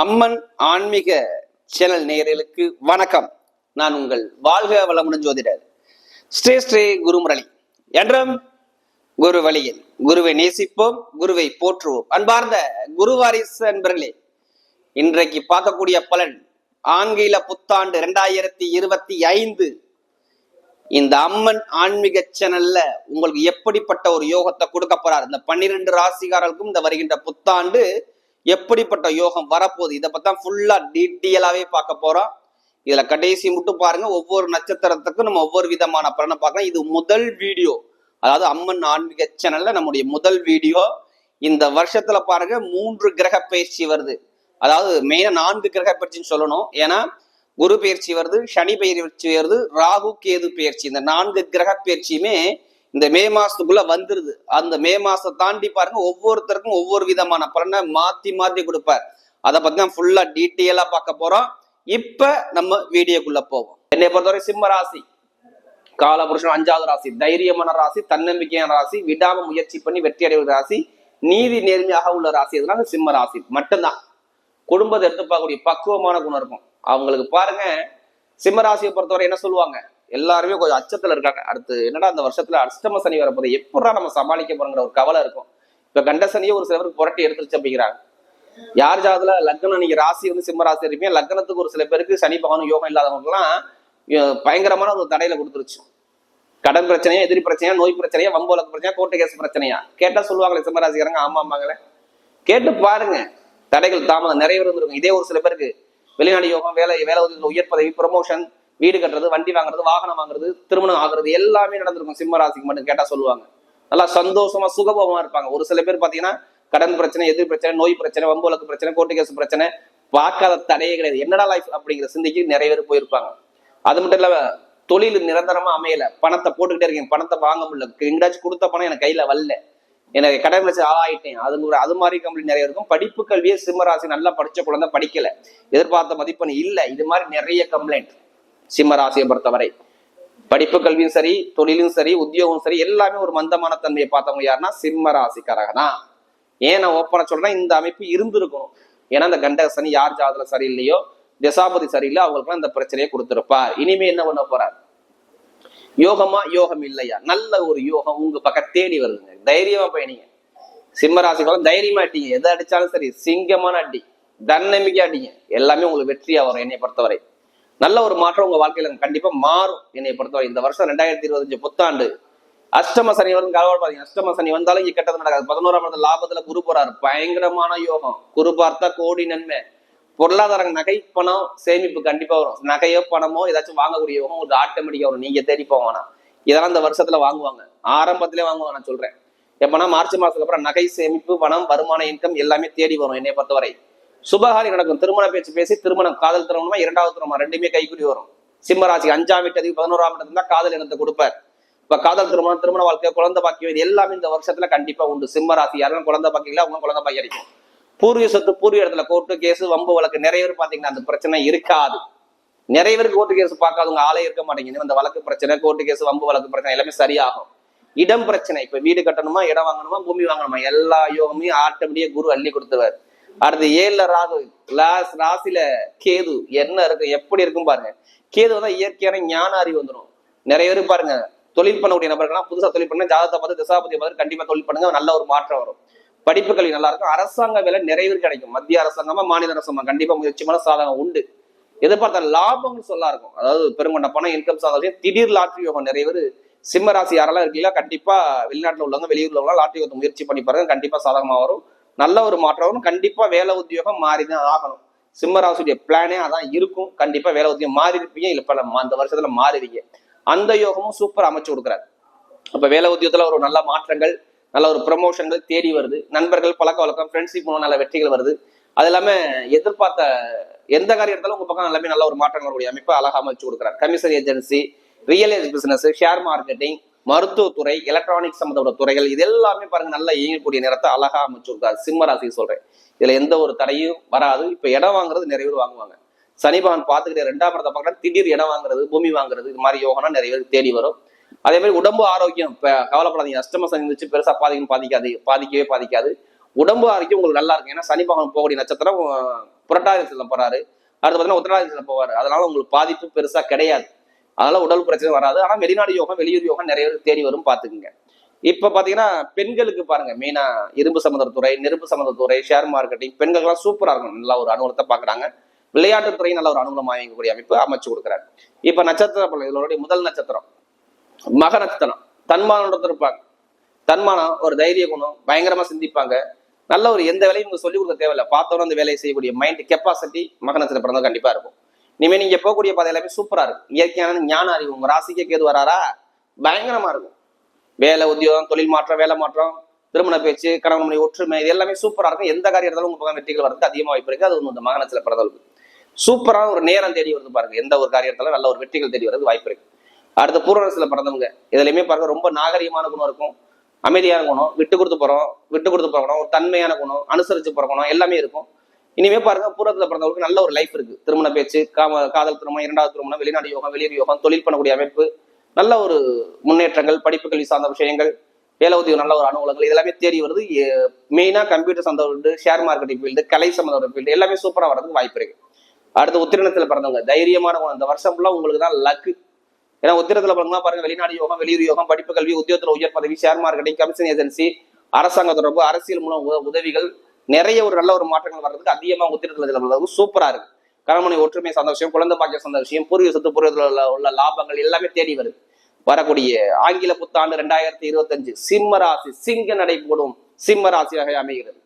அம்மன் ஆன்மீக சேனல் நேயர்களுக்கு வணக்கம். நான் உங்கள் வாழ்க வளமுடன் ஜோதிடர் ஸ்ரீ குருமுரளி. என்றும் குரு வழியில் குருவை நேசிப்போம், குருவை போற்றுவோம். அன்பார்ந்த குருவாரிசு அன்பர்களே, இன்றைக்கு பார்க்கக்கூடிய பலன் ஆங்கில புத்தாண்டு 2025. இந்த அம்மன் ஆன்மீக சேனல்ல உங்களுக்கு எப்படிப்பட்ட ஒரு யோகத்தை கொடுக்க போறார், இந்த 12 ராசிகாரர்களுக்கும் இந்த வருகின்ற புத்தாண்டு எப்படிப்பட்ட யோகம் வரப்போகுது, இதை பத்தி ஃபுல்லா டீட்டெயிலாவே பார்க்க போறோம். இதுல கடைசி மட்டும் பாருங்க, ஒவ்வொரு நட்சத்திரத்துக்கும் நம்ம ஒவ்வொரு விதமான பலனை பார்க்கலாம். இது முதல் வீடியோ, அதாவது அம்மன் ஆன்மீக சேனல்ல நம்முடைய முதல் வீடியோ. இந்த வருஷத்துல பாருங்க 3 கிரக பயிற்சி வருது. அதாவது மெயினா 4 கிரக பயிற்சின்னு சொல்லணும். ஏன்னா குரு பயிற்சி வருது, சனி பயிற்சி வருது, ராகு கேது பயிற்சி. இந்த 4 கிரக பயிற்சியுமே இந்த மே மாசத்துக்குள்ள வந்துருது. அந்த மே மாசத்தை தாண்டி பாருங்க, ஒவ்வொருத்தருக்கும் ஒவ்வொரு விதமான பலனை மாத்தி மாத்தி கொடுப்பார். அதை பத்தி தான் ஃபுல்லா டீட்டெயிலா பார்க்க போறோம். இப்ப நம்ம வீடியோக்குள்ள போவோம். என்னை பொறுத்தவரை சிம்ம ராசி காலபுருஷன் 5வது ராசி, தைரியமான ராசி, தன்னம்பிக்கையான ராசி, விடாம முயற்சி பண்ணி வெற்றி அடைவது ராசி, நீதி நேர்மையாக உள்ள ராசி. அதனால சிம்ம ராசி மட்டும்தான் குடும்பத்தை எடுத்து பார்க்கக்கூடிய பக்குவமான குணம் இருக்கும் அவங்களுக்கு. பாருங்க, சிம்ம ராசியை பொறுத்தவரை என்ன சொல்லுவாங்க, எல்லாருமே கொஞ்சம் அச்சத்துல இருக்காங்க. அடுத்து என்னடா அந்த வருஷத்துல அஷ்டம சனி வரப்போது, எப்படா நம்ம சமாளிக்க போறோங்கிற ஒரு கவலை இருக்கும். இப்ப கண்ட சனியை ஒரு சிலருக்கு புரட்டி எடுத்துருச்சு அப்படிங்கிறாங்க. யார் ஜாதத்துல லக்னம், நீங்க ராசி வந்து சிம்ம ராசி இருப்பீங்க, லக்னத்துக்கு ஒரு சில பேருக்கு சனி பகவான் யோகம் இல்லாதவங்க எல்லாம் பயங்கரமான ஒரு தடையில கொடுத்துருச்சு. கடன் பிரச்சனையா, எதிரி பிரச்சனையா, நோய் பிரச்சனையா, வம்போலக்கு பிரச்சனையா, கோர்ட்டு கேஸ் பிரச்சனையா கேட்டா சொல்லுவாங்களே சிம்மராசிக்காரங்க. ஆமாம்பாங்களே, கேட்டு பாருங்க. தடைகள் தாமதம் நிறைய இருந்திருக்கும். இதே ஒரு சில பேருக்கு வெளிநாடு யோகம், வேலை உதவிகள், உயர் பதவி, ப்ரமோஷன், வீடு கட்டுறது, வண்டி வாங்குறது, வாகனம் வாங்குறது, திருமணம் ஆகுறது எல்லாமே நடந்திருக்கும். சிம்ம ராசிக்கு மட்டும் கேட்டா சொல்லுவாங்க. நல்லா சந்தோஷமா சுகபமா இருப்பாங்க. ஒரு சில பேர் பாத்தீங்கன்னா கடன் பிரச்சனை, எதிர் பிரச்சனை, நோய் பிரச்சனை, வம்புலக்கு பிரச்சனை, கோர்ட்டு கேஸ் பிரச்சனை, பார்க்காத தடையே கிடையாது, என்னடா லைஃப் அப்படிங்கிற சிந்திக்கு நிறைய பேர் போயிருப்பாங்க. அது மட்டும் இல்ல, தொழில் நிரந்தரமா அமையல, பணத்தை போட்டுக்கிட்டே இருக்கீங்க, பணத்தை வாங்க முடியல, எங்கேயாச்சும் கொடுத்த பணம் எனக்கு கையில வரல, எனக்கு கடன் பிரச்சனை ஆளாயிட்டேன், அது மாதிரி கம்ப்ளீட் நிறைய இருக்கும். படிப்பு கல்வியே சிம்மராசி நல்லா படிச்ச குழந்தை படிக்கல, எதிர்பார்த்த மதிப்பெண் இல்ல, இது மாதிரி நிறைய கம்ப்ளைண்ட் சிம்ம ராசியை பொறுத்தவரை. படிப்பு கல்வியும் சரி, தொழிலும் சரி, உத்தியோகம் சரி, எல்லாமே ஒரு மந்தமான தன்மையை பார்த்தவங்க யாருன்னா சிம்ம ராசிக்காரங்க தான். ஏன் நான் ஓப்பனா சொல்றேன், இந்த அமைப்பு இருந்திருக்கணும். ஏன்னா இந்த கண்டக சனி யார் ஜாதத்துல சரியில்லையோ, தசாபதி சரியில்லை, அவங்களுக்குலாம் இந்த பிரச்சனையை கொடுத்துருப்பார். இனிமே என்ன பண்ண போறார், யோகமா யோகம் இல்லையா, நல்ல ஒரு யோகம் உங்க பக்கம் தேடி வருதுங்க. தைரியமா பயணிங்க. சிம்ம ராசிக்காரங்க தைரியமா அடிங்க, எதை அடிச்சாலும் சரி, சிங்கமான அடி, தன்னம்பிக்கை அடிங்க, எல்லாமே உங்களுக்கு வெற்றியா வரும். என்னை பொறுத்தவரை நல்ல ஒரு மாற்றம் உங்க வாழ்க்கையில கண்டிப்பா மாறும். என்னை பொறுத்தவரை இந்த வருஷம் 2025 புத்தாண்டு அஷ்டம சனி வரும். கவலைப்படாதீங்க, அஷ்டம சனி வந்தாலும் இங்க கெட்டது நடக்காது. 11ஆம் இடத்துல லாபத்துல குரு போறாரு, பயங்கரமான யோகம். குரு பார்த்தா கோடி நன்மை. பொருளாதாரம், நகை, பணம், சேமிப்பு கண்டிப்பா வரும். நகையோ பணமோ ஏதாச்சும் வாங்கக்கூடிய யோகம் ஒரு ஆட்டோமேட்டிக்கா வரும். நீங்க தேடி போவானா, இதெல்லாம் இந்த வருஷத்துல வாங்குவாங்க, ஆரம்பத்திலே வாங்குவாங்க. நான் சொல்றேன், எப்பனா மார்ச் மாசத்துக்கு அப்புறம் நகை, சேமிப்பு, பணம், வருமான, இன்கம் எல்லாமே தேடி வரும். என்னை பொறுத்தவரை சுபகாரி நடக்கும். திருமண பேச்சு பேசி திருமணம், காதல் திருமணமா, 2வது திருமணம் ரெண்டுமே கைக்குடி வரும். சிம்மராசி 5ஆம் வீட்டு 11ஆம் இடத்துல காதல் இனத்தை கொடுப்பார். இப்ப காதல் திருமணம், திருமண வாழ்க்கை, குழந்தை பாக்கியம், இது எல்லாமே இந்த வருஷத்துல கண்டிப்பா உண்டு. சிம்மராசி யாரும் குழந்தை பாக்கியங்களா அவங்க குழந்தை பாக்கி அடிக்கும். பூர்வீக சொத்து, பூர்வீக இடத்துல கோர்ட்டு கேஸ், வம்பு வழக்கு, நிறைய பேர் பாத்தீங்கன்னா அந்த பிரச்சனை இருக்காது. நிறைய பேருக்கு கோர்ட்டு கேஸ் பார்க்காதவங்க ஆளே இருக்க மாட்டேங்குது. அந்த வழக்கு பிரச்சனை, கோர்ட்டு கேஸ், வம்பு வழக்கு பிரச்சனை எல்லாமே சரியாகும். இடம் பிரச்சனை, இப்ப வீடு கட்டணுமா, இடம் வாங்கணுமா, பூமி வாங்கணுமா, எல்லா யோகமே ஆட்டோமேட்டிக்கா குரு அள்ளி கொடுத்துருவார். அடுத்து 7ல ராகு, ராசியில கேது என்ன இருக்கு, எப்படி இருக்கும் பாருங்க. கேது தான் இயற்கையான ஞான அறிவு வந்துடும். நிறைய பேர் பாருங்க, தொழில் பண்ணக்கூடிய நபர்கள்லாம் புதுசா தொழில் பண்ண ஜாதகத்தை பார்த்து, தசாபதியை பார்த்து கண்டிப்பா தொழில் பண்ணுங்க, நல்ல ஒரு மாற்றம் வரும். படிப்பு கல்வி நல்லா இருக்கும். அரசாங்க வேலை நிறைய பேர் கிடைக்கும். மத்திய அரசாங்கமா, மாநில அரசாங்கமா கண்டிப்பா முயற்சி பண்ண சாதகம் உண்டு. எதிர்பார்த்த லாபம் சொல்லா இருக்கும். அதாவது பெருங்கொண்ட பணம், இன்கம் சாதகம், திடீர் லாட்ரி யோகம். நிறைய பேர் சிம்ம ராசி யாரெல்லாம் இருக்கீங்களா, கண்டிப்பா வெளிநாட்டுல உள்ளவங்க, வெளியூர்ல உள்ளவங்க லாட்ரி யோகத்தை முயற்சி பண்ணி பாருங்க, கண்டிப்பா சாதகமா வரும். நல்ல ஒரு மாற்றம் வரும். கண்டிப்பா வேலை உத்தியோகம் மாறிதான் ஆகணும். சிம்ம ராசியுடைய பிளானே அதான் இருக்கும். கண்டிப்பா வேலை உத்தியோகம் மாறி இருப்பீங்க, இல்ல அந்த வருஷத்துல மாறுவீங்க. அந்த யோகமும் சூப்பர் அமைச்சு கொடுக்குறாரு. அப்ப வேலை உத்தியோகத்துல ஒரு நல்ல மாற்றங்கள், நல்ல ஒரு ப்ரமோஷன்கள் தேடி வருது. நண்பர்கள், பழக்க வழக்கம், ஃப்ரெண்ட்ஷிப் மூலம் நல்ல வெற்றிகள் வருது. அது எல்லாமே எதிர்பார்த்த எந்த காரியம் எடுத்தாலும் உங்க பக்கம் எல்லாமே நல்ல ஒரு மாற்றங்கள் வரக்கூடிய அமைப்பு அழகா அமைச்சு கொடுக்குறாரு. Commission agency, real estate business, share marketing, மருத்துவத்துறை, எலக்ட்ரானிக்ஸ் சம்பந்தப்பட்ட துறைகள், இது எல்லாமே பாருங்க நல்லா இயங்கக்கூடிய நேரத்தை அழகா அமைச்சிருக்காரு. சிம்ம ராசி சொல்றேன், இதுல எந்த ஒரு தடையும் வராது. இப்ப இடம் வாங்குறது நிறைய பேர் வாங்குவாங்க. சனி பகவான் பார்த்துக்கிட்டே 2ஆம் இடத்தை பார்க்கறா, திடீர் இடம் வாங்குறது, பூமி வாங்குறது, இது மாதிரி யோகனா நிறைய பேர் தேடி வரும். அதே மாதிரி உடம்பு ஆரோக்கியம், இப்ப கவலைப்படாதீங்க. அஷ்டம சனி இருந்துச்சு, பெருசா பாதிக்கவே பாதிக்காது. உடம்பு ஆரோக்கியம் உங்களுக்கு நல்லா இருக்கும். ஏன்னா சனி பகவான் போகக்கூடிய நட்சத்திரம் புரட்டாதி நட்சத்திரம் போறாரு, அடுத்து பார்த்தீங்கன்னா உத்திரட்டாதி நட்சத்திரம் போவாரு. அதனால உங்களுக்கு பாதிப்பு பெருசா கிடையாது. அதனால உடல் பிரச்சனை வராது. ஆனா வெளிநாடு யோகம் வெளியூர் யோகம் நிறைய பேர் தேடி வரும், பாத்துக்குங்க. இப்ப பாத்தீங்கன்னா பெண்களுக்கு பாருங்க, மெயினா இரும்பு சம்மந்தத்துறை, நெருப்பு சம்மந்தத்துறை, ஷேர் மார்க்கெட்டிங், பெண்களுக்கெல்லாம் சூப்பரா இருக்கும். நல்ல ஒரு அனுகூலத்தை பாக்குறாங்க. விளையாட்டுத்துறை நல்ல ஒரு அனுகூலம் வாங்கக்கூடிய அமைப்பு அமைச்சு கொடுக்குறாரு. இப்ப நட்சத்திர பலன், இதனுடைய முதல் நட்சத்திரம் மக நட்சத்திரம். தன்மானம் இருப்பாங்க. தன்மானம் ஒரு தைரிய குணம், பயங்கரமா சிந்திப்பாங்க. நல்ல ஒரு எந்த வேலையும் உங்களுக்கு சொல்லிக் கொடுக்க தேவையில்லை, பார்த்தோன்னு அந்த வேலையை செய்யக்கூடிய மைண்ட் கெப்பாசிட்டி மக நட்சத்திரம் பிறந்தது கண்டிப்பா இருக்கும். இனிமே நீங்க போகக்கூடிய பாதை எல்லாமே சூப்பரா இருக்கும். இயற்கையான ஞான அறிவு உங்க ராசிக்கே கேது வராரா, பயங்கரமா இருக்கும். வேலை, உத்தியோகம், தொழில் மாற்றம், வேலை மாற்றம், திருமண பேச்சு, கணவன் மனைவி ஒற்றுமை, இது எல்லாமே சூப்பரா இருக்கும். எந்த காரியம் இருந்தாலும் உங்க பக்கம் வெற்றிகள் வரதுக்கு அதிகமாக வாய்ப்பு இருக்கு. அது இந்த மக நட்சத்திர பிறந்தவர்களுக்கு சூப்பரான ஒரு நேரம் தேடி வருது பாருங்க. எந்த ஒரு காரியத்தாலும் நல்ல ஒரு வெற்றிகள் தேடி வரது வாய்ப்பு இருக்கு. அடுத்த பூர்வ நட்சத்திரத்துல பிறந்தவங்க இதுலயுமே பாருங்க, ரொம்ப நாகரிகமான குணம் இருக்கும், அமைதியான குணம், விட்டு கொடுத்து போறோம், ஒரு தன்மையான குணம், அனுசரிச்சு போறக்கணும், எல்லாமே இருக்கும். இனிமே பாருங்க, பூர்வத்துல பிறந்தவங்களுக்கு நல்ல ஒரு லைஃப் இருக்கு. திருமண பேச்சு, காதல் திருமணம், இரண்டாவது திருமணம், வெளிநாடு யோகம், வெளியூர் யோகம், தொழில் பண்ணக்கூடிய அமைப்பு, நல்ல ஒரு முன்னேற்றங்கள், படிப்பு கல்வி சார்ந்த விஷயங்கள், வேலை உதவி, நல்ல ஒரு அனுகூலங்கள், இதெல்லாமே தேடி வருது. மெயினா கம்ப்யூட்டர் சம்மந்த ஃபீல்டு, ஷேர் மார்க்கெட்டிங் ஃபீல்டு, கலை சம்மந்த ஃபீல்டு எல்லாமே சூப்பரா வரதுக்கு வாய்ப்பு இருக்கு. அடுத்து உத்திரணத்துல பிறந்தவங்க தைரியமான குணம். இந்த வருஷம் ஃபுல்லா உங்களுக்கு தான் லக்கு. ஏன்னா உத்திரத்துல பிறந்தா பாருங்க, வெளிநாடு யோகம், வெளியூர் யோகம், படிப்பு கல்வி, உத்தியோகத்துல உயர் பதவி, ஷேர் மார்க்கெட்டிங், கமிஷன் ஏஜென்சி, அரசாங்க தொடர்பு, அரசியல் மூலம் உதவிகள், நிறைய ஒரு நல்ல ஒரு மாற்றங்கள் வர்றதுக்கு அதிகமாக உத்திரத்துல சூப்பரா இருக்கு. கணவனை ஒற்றுமை சார்ந்த விஷயம், குழந்தை பாக்கிய சார்ந்த விஷயம், பூர்வீக சொத்து, பூர்வீகத்துல உள்ள லாபங்கள் எல்லாமே தேடி வருது. வரக்கூடிய ஆங்கில புத்தாண்டு 2025 சிம்ம ராசி சிங்க நடை போடும் சிம்ம ராசியாக அமைகிறது.